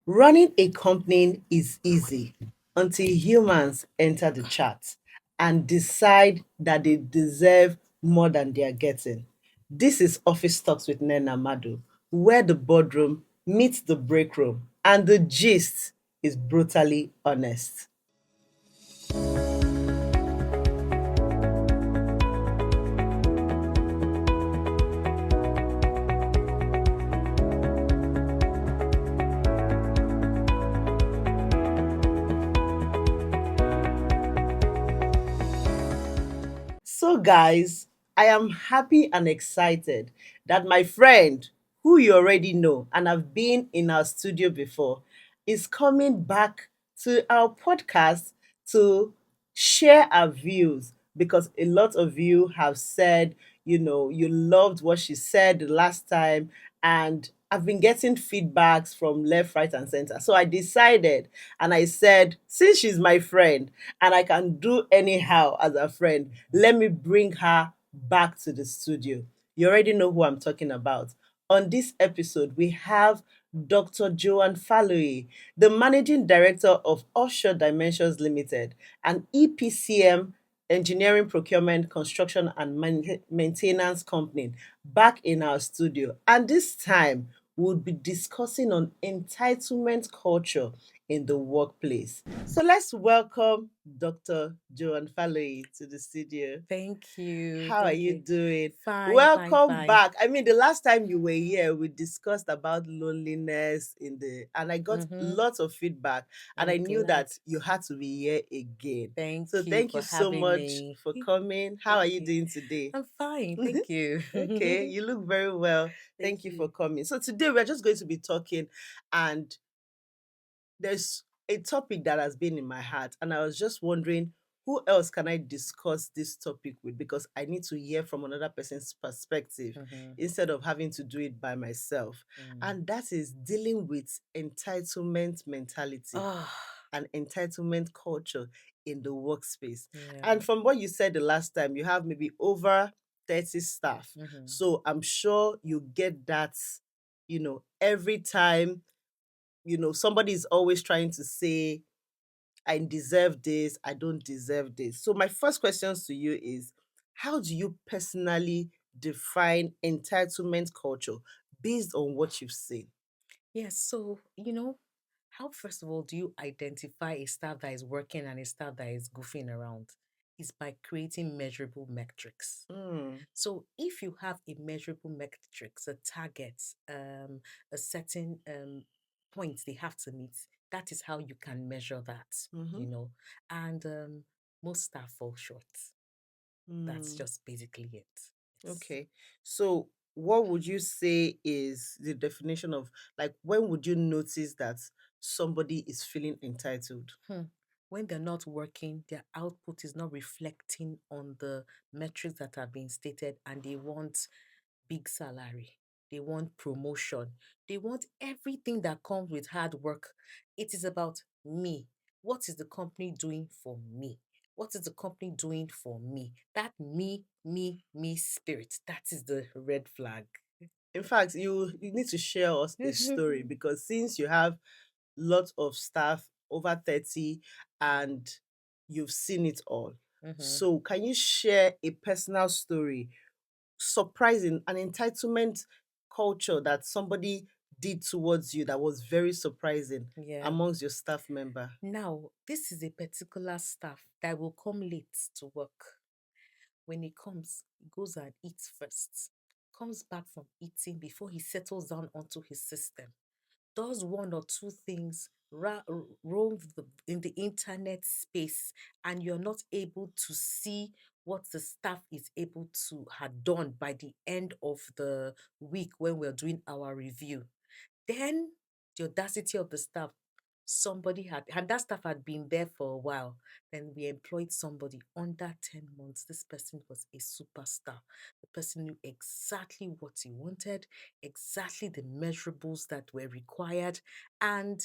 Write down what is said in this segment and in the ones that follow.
Running a company is easy until humans enter the chat and decide that they deserve more than they are getting. This is Office Talks with Nnenna Madu, where the boardroom meets the break room and the gist is brutally honest. So, guys, I am happy and excited that my friend, who you already know and have been in our studio before, is coming back to our podcast to share our views because a lot of you have said, you loved what she said the last time, and I've been getting feedbacks from left, right, and center. So I decided and I said, since she's my friend, and I can do anyhow as a friend. Let me bring her back to the studio. You already know who I'm talking about. On this episode, we have Dr. Joan Faluyi, the Managing Director of Offshore Dimensions Limited, an EPCM engineering procurement, construction, and maintenance company, back in our studio. And this time, we'll be discussing on entitlement culture in the workplace. So let's welcome Dr. Joan Faluyi to the studio. Thank you. How are Thank you you. doing? Fine, fine, Welcome fine. back. I mean, the last time you were here, we discussed about loneliness and I got Mm-hmm. lots of feedback, and I I'm knew glad. that you had to be here again. So Thank you thank for you so having much me. for coming. How are Thank you you. doing today? I'm fine. Thank you. Okay, you look very well. Thank Thank you for you. coming. So today we're just going to be talking, and there's a topic that has been in my heart, and I was just wondering who else can I discuss this topic with, because I need to hear from another person's perspective Mm-hmm. instead of having to do it by myself. Mm. And that is dealing with entitlement mentality Oh, and entitlement culture in the workspace. yeah. And from what you said the last time, you have maybe over 30 staff. Mm-hmm. So I'm sure you get that, every time, somebody is always trying to say, I deserve this, I don't deserve this. So my first questions to you is, how do you personally define entitlement culture based on what you've seen? Yes. So, how first of all do you identify a staff that is working and a staff that is goofing around? Is by creating measurable metrics. Mm, So if you have a measurable metrics, a target, a certain point they have to meet, that is how you can measure that, mm-hmm, you know. And most staff fall short. That's mm, just basically it. Yes. okay. So what would you say is the definition of, like, when would you notice that somebody is feeling entitled? Hmm. When they're not working, their output is not reflecting on the metrics that are being stated, and they want big salary. They want promotion. They want everything that comes with hard work. It is about me. What is the company doing for me? What is the company doing for me? That me spirit. That is the red flag. In fact, you need to share us a story, because since you have lots of staff, over 30, and you've seen it all. Mhm. So can you share a personal story, surprising, an entitlement culture that somebody did towards you that was very surprising Yeah. amongst your staff member? Now, this is a particular staff that will come late to work. When he comes, he goes and eats first. Comes back from eating before he settles down onto his system. Does one or two things, roam in the internet space, and you're not able to see what the staff is able to have done by the end of the week when we're doing our review. Then the audacity of the staff, somebody had, and that staff had been there for a while. Then we employed somebody under 10 months. This person was a superstar. The person knew exactly what he wanted, exactly the measurables that were required, and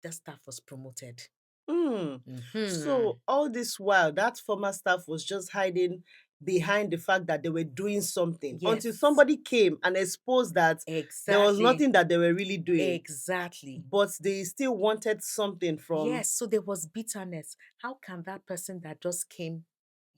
the staff was promoted. Hmm. Hmm. So all this while, that former staff was just hiding behind the fact that they were doing something until Yes, somebody came and exposed that there was exactly. nothing that they were really doing, Exactly. but they still wanted something from. Yes, so there was bitterness. How can that person that just came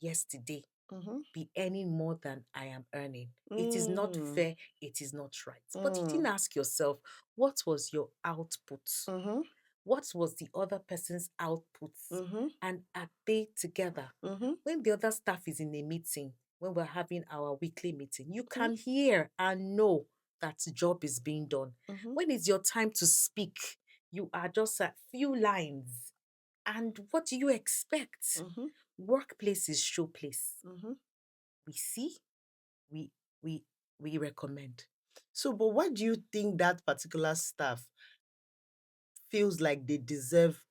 yesterday Mhm. be earning more than I am earning? It is not Mm. fair. It is not right. But you Mm. didn't ask yourself, what was your output? Mhm. What was the other person's outputs? Mhm. And are they together? Mhm. When the other staff is in a meeting, when we're having our weekly meeting, you Mhm. can hear and know that job is being done. Mhm. When it's your time to speak, you are just a few lines. And what do you expect? Mhm. Workplace is showplace. Mhm. We see, we we we recommend. So, but why do you think that particular staff feels like they deserve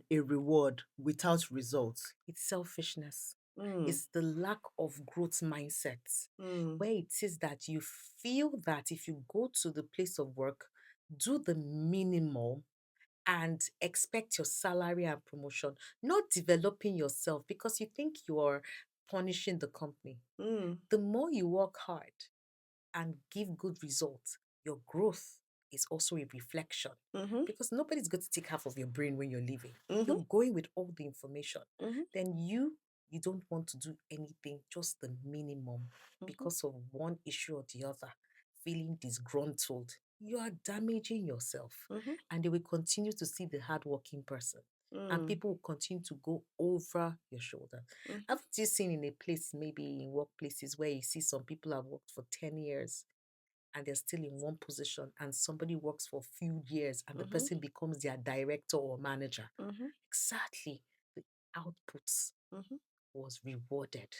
a reward without results? It's selfishness. Mm. It's the lack of growth mindset, Mm. where it is that you feel that if you go to the place of work, do the minimum and expect your salary and promotion, not developing yourself because you think you're punishing the company. Mm. The more you work hard and give good results, your growth is also a reflection Mhm. because nobody's going to take half of your brain when you're leaving. Mhm. You're going with all the information. Mhm. Then you don't want to do anything, just the minimum Mhm. because of one issue or the other, feeling disgruntled. You are damaging yourself, Mhm. and they will continue to see the hardworking person. And Mm. people will continue to go over your shoulder. Mhm. Haven't you seen in a place, maybe in workplaces, where you see some people have worked for 10 years and they're still in one position, and somebody works for a few years and the Mhm. person becomes their director or manager? Mhm. Exactly. The outputs Mhm. was rewarded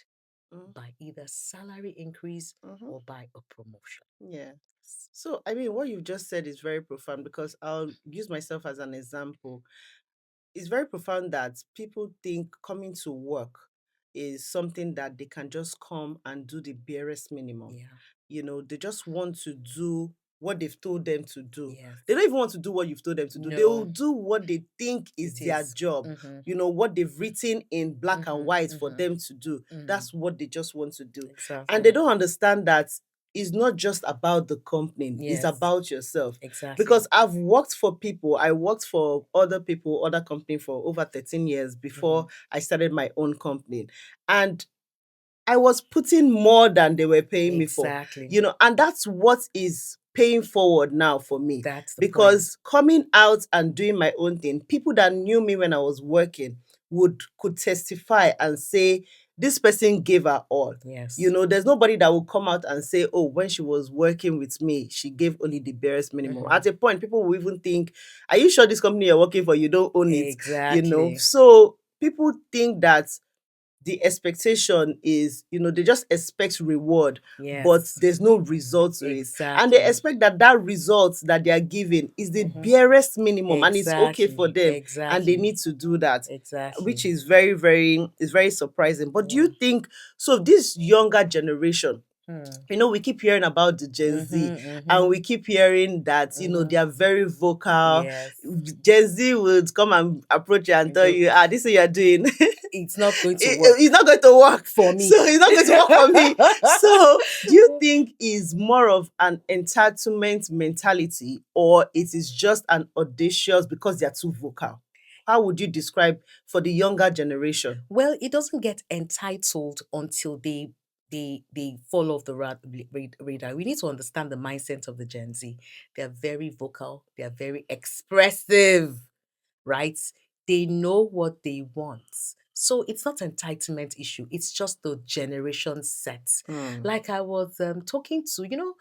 Mhm. by either salary increase Mhm. or by a promotion. Yeah. So, I mean, what you just said is very profound because I'll use myself as an example. It's very profound that people think coming to work is something that they can just come and do the barest minimum. Yeah. They just want to do what they've told them to do. They Yes. don't even want to do what you've told them to do. They will No, do what they think is it their is. job. Mm-hmm. What they've written in black and Mm-hmm. white for Mm-hmm. them to do. Mm-hmm. That's what they just want to do. And they Exactly. don't understand that it's not just about the company, it's Yes. about yourself. Exactly. Because I've worked for people, I worked for other people, other company for over 13 years Mm-hmm. before I started my own company. And I was putting more than they were paying me for, Exactly. and that's what is paying forward now for me. That's the point. Because coming out and doing my own thing, people that knew me when I was working could testify and say, this person gave her all. Yes. There's nobody that will come out and say, oh, when she was working with me, she gave only the barest minimum. Mm-hmm. At a point, people will even think, are you sure this company you're working for, you don't own it? Exactly. So people think that the expectation is, they just expect reward, but Yes. there's no result to it. And they Exactly. expect that result that they are giving is the Mm-hmm. barest minimum and it's okay Exactly. for them. And they Exactly. need to do that, which Exactly. is very, very, is very surprising. But do Yeah. you think, so this younger generation, Hmm. we keep hearing about the Gen Z, Mm-hmm. and Mm-hmm. we keep hearing that, Mm-hmm. they are very vocal. Yes. Gen Z would come and approach you and And tell go, you, this is what you're doing. it's not going to work It's not going to work. for me. So it's not going to work for me. So do you think is more of an entitlement mentality, or it is just an audacious because they're too vocal? How would you describe for the younger generation? Well, it doesn't get entitled until they fall off the radar. We need to understand the mindset of the Gen Z. They are very vocal. They are very expressive, right? They know what they want. So it's not entitlement issue. It's just the generation set. Mm. Like I was talking to,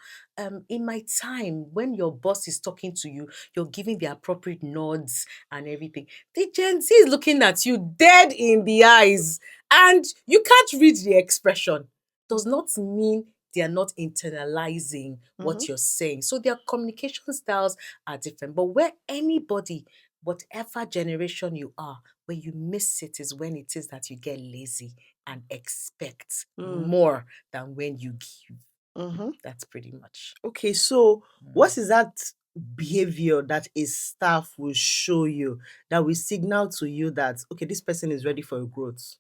in my time when your boss is talking to you, you're giving the appropriate nods and everything. The Gen Z is looking at you dead in the eyes, and you can't read the expression. Does Mhm. not mean they are not internalizing what Mhm. you're saying. So their communication styles are different. But where anybody, whatever generation you are, where you miss it is when it is that you get lazy and expect Mm. more than when you give. Mhm. That's pretty much. Okay, so Mm. what is that behavior that a staff will show you that will signal to you that, okay, this person is ready for growth?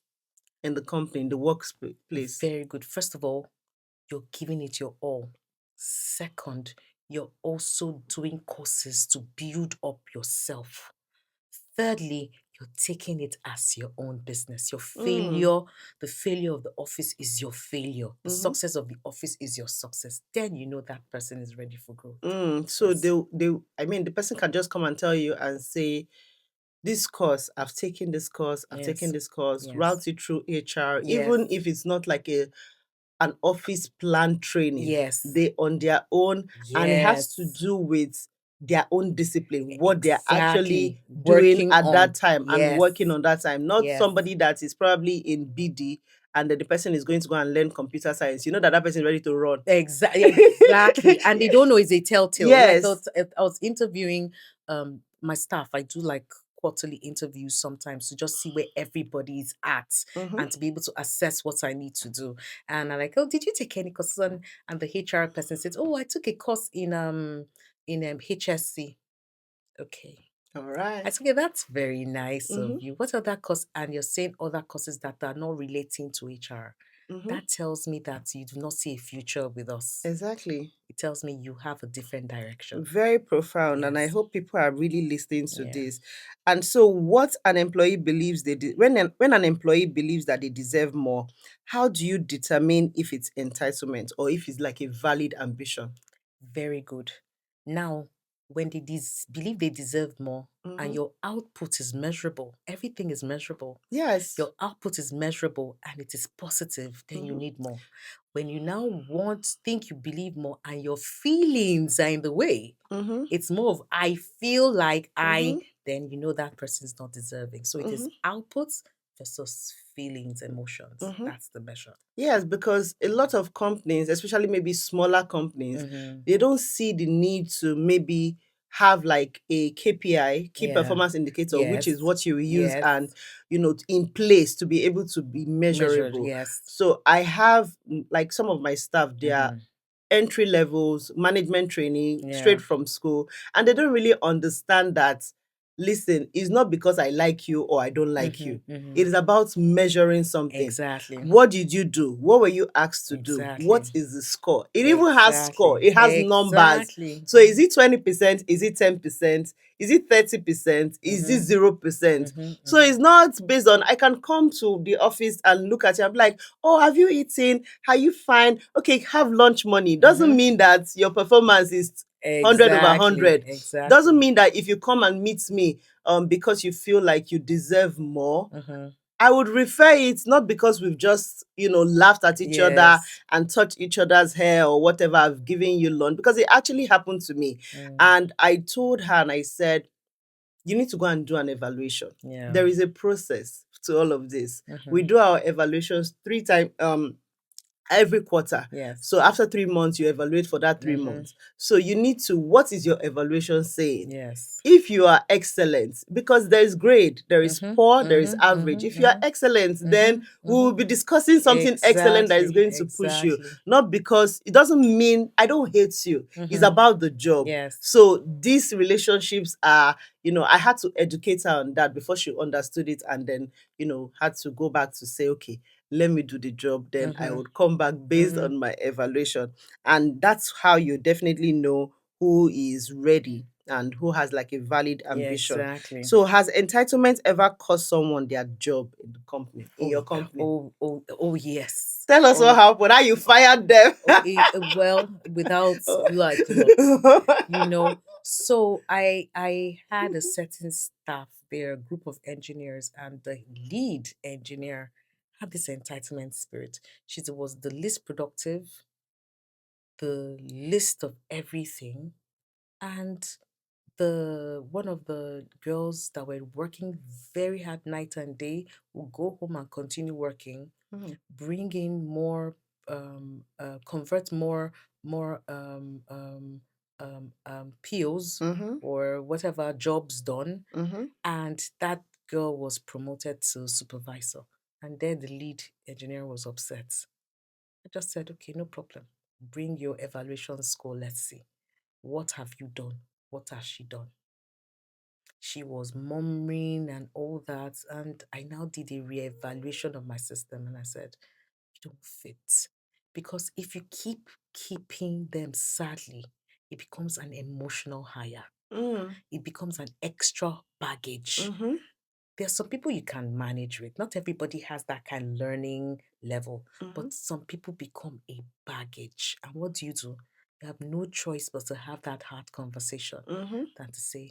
in the company, in the workplace? Very good. First of all, you're giving it your all. Second, you're also doing courses to build up yourself. Thirdly, you're taking it as your own business. Your Mm, failure, the failure of the office is your failure. The mm-hmm. success of the office is your success. Then you know that person is ready for growth. So Yes. I mean, the person can just come and tell you and say, this course, I've taken this course, I've taken Yes. this course, Yes. route it through HR, Yes. even if it's not like an office plan training, Yes. they on their own, and it has to Yes. do with their own discipline, what they're actually Exactly. doing Working at on. that time and Yes. working on that time. Not Yes. somebody that is probably in BD and then the person is going to go and learn computer science. You know that that person is ready to run. Exactly, exactly. And they don't know it's a telltale. Like Yes. I was interviewing my staff. I do like quarterly interviews sometimes to just see where everybody is at Mm-hmm. and to be able to assess what I need to do. And I'm like, oh, did you take any courses on? And the HR person said, oh, I took a course in HSC. Okay. All I right. said, okay, that's very nice Mm-hmm. of you. What other course? And you're saying other courses that are not relating to HR. Mm-hmm. That tells me that you do not see a future with us. Exactly. It tells me you have a different direction. Very profound, and I Yes. hope people are really listening to Yeah. this. And so, what an employee believes when an employee believes that they deserve more, how do you determine if it's entitlement or if it's like a valid ambition? Very good. Now, when they believe they deserve more and Mm-hmm. your output is measurable, everything is measurable. Yes. Your output is measurable and it is positive, then you Mm-hmm. need more. When you now think you believe more and your feelings are in the way, Mm-hmm. it's more of I feel like Mm-hmm. then you know that person is not deserving. So it Mm-hmm. is output versus feelings, emotions. Mm-hmm. That's the measure. Yes, because a lot of companies, especially maybe smaller companies, Mm-hmm. they don't see the need to maybe have like a KPI, key Yeah. performance indicator, which is Yes. what you will use Yes. and in place to be able to be Measured. measurable. Yes. So I have like some of my staff, they are Mm-hmm. entry levels, management training, Yeah. straight from school, and they don't really understand that. Listen, it's not because I like you or I don't like Mm-hmm. you. Mm-hmm. It is about measuring something. Exactly. What did you do? What were you asked to do? Exactly. What is the score? It even has score. Exactly. It has numbers. Exactly. So is it 20%? Is it 10%? Is it 30%? Is it Mm-hmm. 0%? Mm-hmm. So Mm-hmm. it's not based on I can come to the office and look at you. I'm like, oh, have you eaten? Are you fine? Okay, have lunch money. Doesn't Mm-hmm. mean that your performance is 100 over Exactly. 100. Doesn't Exactly. mean that if you come and meet me because you feel like you deserve more, Mm-hmm. I would refer it not because we've just, laughed at each other Yes. and touched each other's hair or whatever. I've given you lunch because it actually happened to me. Mm. And I told her and I said, you need to go and do an evaluation. Yeah. There is a process to all of this. Mm-hmm. We do our evaluations 3 times every quarter. Yes. So after 3 months, you evaluate for that three Mm-hmm. months. So you need to, what is your evaluation saying? Yes. If you are excellent, because there is grade, there is Mm-hmm. poor, there is Mm-hmm. average. If Mm-hmm. you are Mm-hmm. excellent, then we Mm-hmm. will be discussing something excellent that is Exactly. going to push you. Exactly. Not because it doesn't mean I don't hate you. It's Mm-hmm. about the job. Yes. So these relationships are, I had to educate her on that before she understood it and then, had to go back to say, okay, let me do the job. Then I Mm-hmm. would come back based Mm-hmm. on my evaluation. And that's how you definitely know who is ready and who has like a valid Yeah, ambition. exactly. So has entitlement ever cost someone their job in the company, in Oh, your company? oh, yes. Tell us what Oh, happened. How you fired them? well, without Oh. blood clots, you know. So I had a certain staff, they're a group of engineers, and the lead engineer had this entitlement spirit. She was the least productive, the least of everything, and the one of the girls that were working very hard night and day would go home and continue working, Mhm, bring in more, convert more POs mhm, or whatever jobs done, mhm. and that girl was promoted to supervisor, and then the lead engineer was upset. I just said, okay, no problem. Bring your evaluation score. Let's see. What have you done? What has she done? She was murmuring and all that. And I now did a reevaluation of my system and I said, you don't fit. Because if you keep keeping them sadly, it becomes an emotional hire. Mm. It becomes an extra baggage. Mm-hmm. There are some people you can manage with. Not everybody has that kind of learning level, Mm-hmm. but some people become a baggage. And what do? You have no choice but to have that hard conversation Mm-hmm. than to say,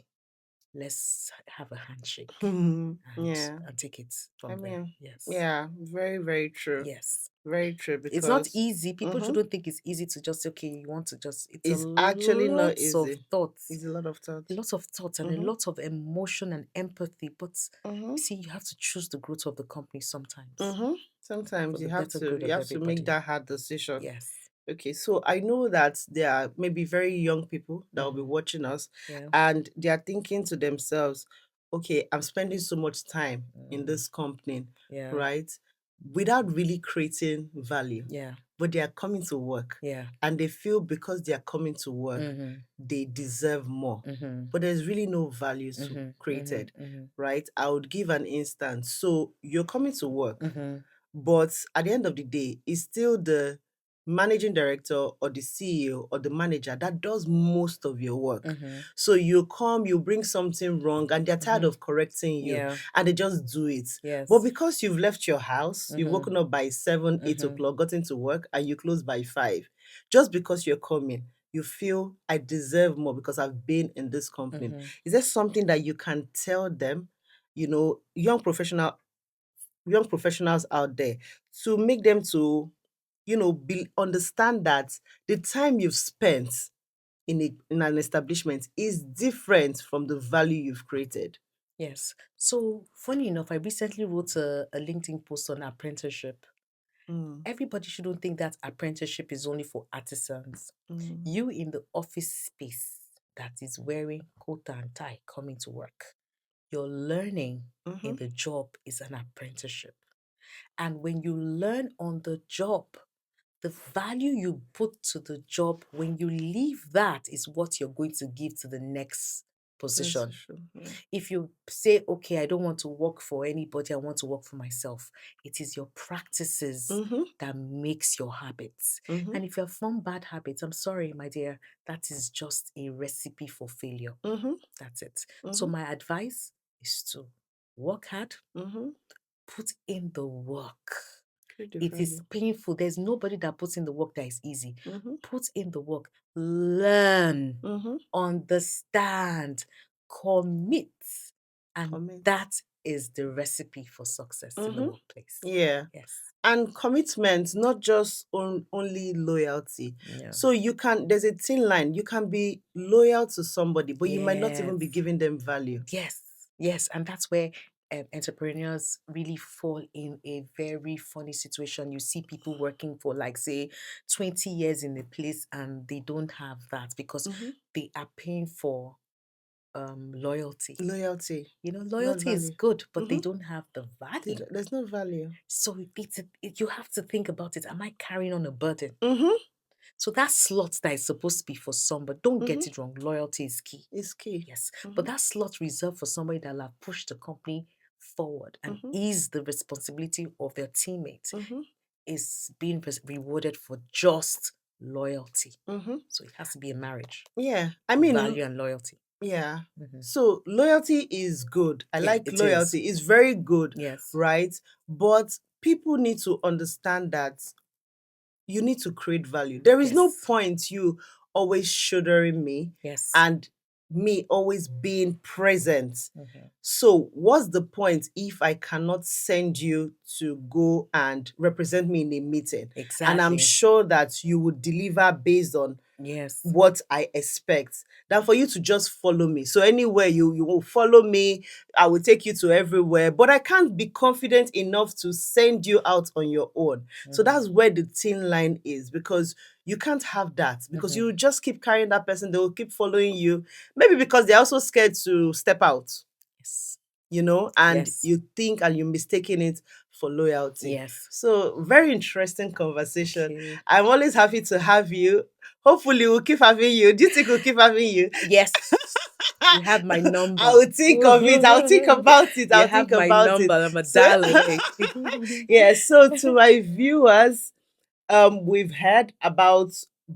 let's have a handshake Mm-hmm. and Yeah. and take it I from there. mean, Yes. yeah, very, very true. Yes. Very true It's not because easy. People mm-hmm, shouldn't think it's easy to just say, okay, you want to just, it's a it's actually not lot of easy. thoughts, It's a lot of a thoughts. lot of thoughts and a Mm-hmm. lot of emotion and empathy. But Mm-hmm. you see, you have to choose the growth of the company sometimes Mm-hmm. for Sometimes the better good you of have to make everybody. that hard decision. Yes. Okay, so I know that there are maybe very young people that will be Mm-hmm. watching us Yeah. and they are thinking to themselves, okay, I'm spending so much time in Mm. this company, Yeah. right? Without really creating value. Yeah. But they are coming to work Yeah. and they feel because they are coming to work, Mm-hmm. they deserve more. Mm-hmm. But there's really no values to Mm-hmm. created, Mm-hmm. right? I would give an instance. So you're coming to work, Mm-hmm. but at the end of the day, it's still the managing director or the CEO or the manager that does most of your work. Mm-hmm. So you come, you bring something wrong, and they're tired Mm-hmm. of correcting you, Yeah. and they just do it. But Yes. because you've left your house, you've Mm-hmm. woken up by 7, 8 Mm-hmm. o'clock, gotten to work, and you close by 5, just because you're coming, you feel I deserve more because I've been in this company. Mm-hmm. Is there something that you can tell them, young professionals out there, to make them to be understand that the time you've spent in an establishment is different from the value you've created? Yes. So funny enough, I recently wrote a LinkedIn post on apprenticeship. Mm, Everybody shouldn't think that apprenticeship is only for artisans. mm, You in the office space that is wearing coat and tie coming to work, your learning in mhm, the job is an apprenticeship. And when you learn on the job, the value you put to the job, when you leave that, is what you're going to give to the next that's position. true. Yeah. If you say, okay, I don't want to work for anybody, I want to work for myself, it is your practices Mhm, that makes your habits. mhm, And if you have formed bad habits, I'm sorry, my dear, that is just a recipe for failure. mhm, That's it. So mhm, my advice is to work hard, mhm. put in the work. Create the It is value. painful. There's nobody that puts in the work that is easy. Mhm, Put in the work, learn, mhm. understand, commit. And Comment. that is the recipe for success in the Mhm. workplace. Yeah. Yes. And commitment, not just only loyalty. Yeah. So there's a thin line. You can be loyal to somebody, but you might not Yes. even be giving them value. Yes. Yes. And that's where entrepreneurs really fall in a very funny situation. You see people working for, like, say, 20 years in a place and they don't have that because Mhm. they are paying for loyalty. Loyalty, not Loyalty is value. good, but they Mhm. don't have the value. There's no value. So you have to think about it. Am I carrying on a burden? Mhm. So that slot that is supposed to be for somebody, don't Mhm. get it wrong. Loyalty is key. It's key. Yes. But Mhm. that slot reserved for somebody that will have pushed the company forward and Mhm. ease the responsibility of their teammate Mhm. is being rewarded for just loyalty. Mhm. So it has to be a marriage, Yeah. I mean, value and loyalty. yeah. Mhm. So loyalty is good. I Yeah, like it is. loyalty. It's very good, Yes. right? But people need to understand that you need to create value. There is no Yes. point you always shouldering me Yes. and me always being present. Mhm. So, what's the point if I cannot send you to go and represent me in a meeting? And I'm Exactly. sure that you would deliver based on Yes. what I expect than for you to just follow me. So anywhere you will follow me, I will take you to everywhere, but I can't be confident enough to send you out on your own. So Mhm. that's where the thin line is, because you can't have that, because Mhm. you just keep carrying that person, they will keep following you, maybe because they're also scared to step out, Yes. and Yes. you think and you're mistaking it for loyalty. Yes. So, very interesting conversation. Okay. I'm always happy to have you. Hopefully, we'll keep having you. Do you think we'll keep having you? Yes. You have my I number. will think of it. I'll think about it. You I'll have think my about it. number. I'm a So, darling. yeah. So to my viewers, we've heard about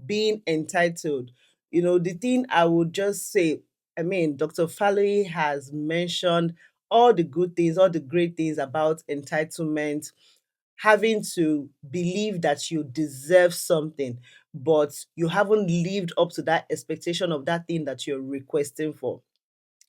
being entitled. The thing I would just say, I mean, Dr. Faluyi has mentioned all the good things, all the great things about entitlement, having to believe that you deserve something, but you haven't lived up to that expectation of that thing that you're requesting for.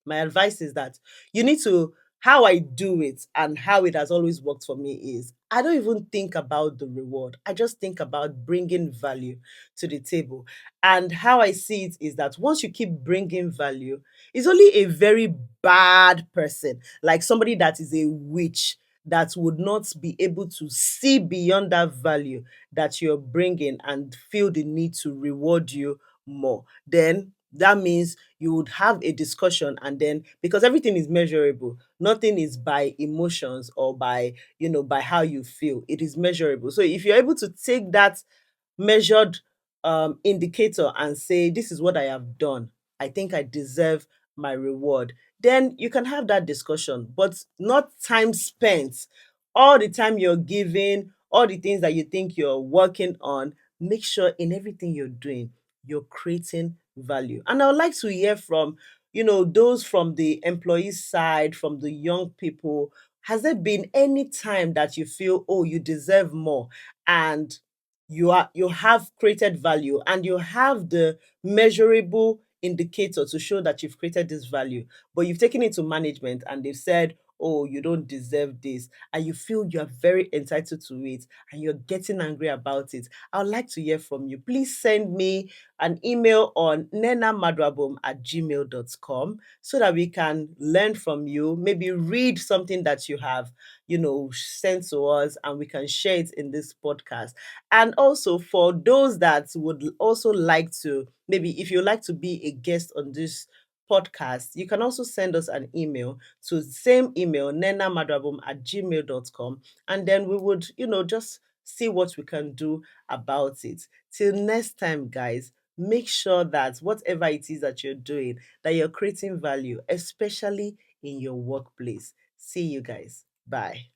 My advice is that you need to, how I do it and how it has always worked for me is I don't even think about the reward. I just think about bringing value to the table. And how I see it is that once you keep bringing value, it's only a very bad person, like somebody that is a witch, that would not be able to see beyond that value that you're bringing and feel the need to reward you more. Then that means you would have a discussion, and then because everything is measurable, nothing is by emotions or by, by how you feel. It is measurable. So if you're able to take that measured indicator and say, this is what I have done, I think I deserve my reward, then you can have that discussion, but not time spent all the time you're giving, all the things that you think you're working on. Make sure in everything you're doing, you're creating value. And I would like to hear from, those from the employee side, from the young people. Has there been any time that you feel, oh, you deserve more, and you have created value and you have the measurable indicator to show that you've created this value, but you've taken it to management and they've said, oh, you don't deserve this, and you feel you're very entitled to it and you're getting angry about it? I would like to hear from you. Please send me an email on nnennamadwabom@gmail.com so that we can learn from you, maybe read something that you have, sent to us, and we can share it in this podcast. And also, for those that would also like to, maybe if you like to be a guest on this podcast, you can also send us an email to the same email, nennamadwabom@gmail.com, and then we would, just see what we can do about it. Till next time, guys, make sure that whatever it is that you're doing, that you're creating value, especially in your workplace. See you guys. Bye.